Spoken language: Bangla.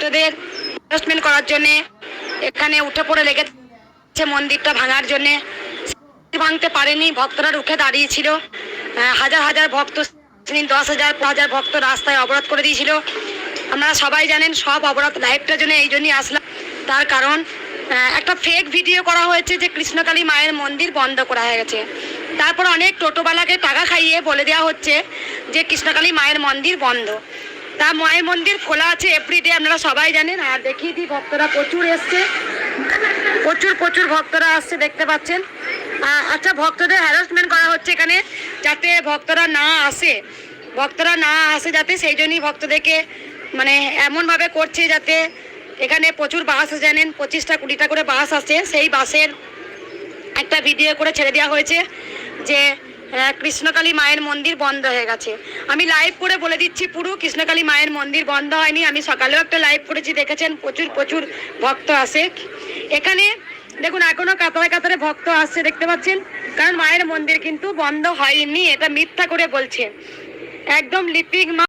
ভক্তদের হ্যারাসমেন্ট করার জন্যে এখানে উঠে পড়ে লেগেছে মন্দিরটা ভাঙার জন্যে। ভাঙতে পারেনি, ভক্তরা রুখে দাঁড়িয়েছিল। হাজার হাজার ভক্ত, 10,000 ভক্ত রাস্তায় অবরোধ করে দিয়েছিল। আপনারা সবাই জানেন, সব অবরোধ লাইভটার জন্য এই জন্যই আসলাম। তার কারণ একটা ফেক ভিডিও করা হয়েছে যে কৃষ্ণকালী মায়ের মন্দির বন্ধ করা হয়ে গেছে। তারপর অনেক টোটোওয়ালাকে টাকা খাইয়ে বলে দেওয়া হচ্ছে যে কৃষ্ণকালী মায়ের মন্দির বন্ধ। তা মায়ের মন্দির খোলা আছে এভরিডে, আপনারা সবাই জানেন। আর দেখিয়ে দিই, ভক্তরা প্রচুর এসছে, প্রচুর ভক্তরা আসছে, দেখতে পাচ্ছেন। আচ্ছা, ভক্তদের হ্যারাসমেন্ট করা হচ্ছে এখানে, যাতে ভক্তরা না আসে যাতে, সেই জন্যই ভক্তদেরকে মানে এমনভাবে করছে যাতে এখানে প্রচুর বাস জানেন, 25টা-20টা করে বাস আসে। সেই বাসের একটা ভিডিও করে ছেড়ে দেওয়া হয়েছে যে কৃষ্ণকালী মায়ের মন্দির বন্ধ হয়ে গেছে। আমি লাইভ করে বলে দিচ্ছি, পুরো কৃষ্ণকালী মায়ের মন্দির বন্ধ হয়নি। আমি সকালেও একটা লাইভ করেছি, দেখেছেন। প্রচুর ভক্ত আসে এখানে। দেখুন, এখনো কাতারে কাতারে ভক্ত আসছে, দেখতে পাচ্ছেন। কারণ মায়ের মন্দির কিন্তু বন্ধ হয়নি, এটা মিথ্যা করে বলছে, একদম লিপিং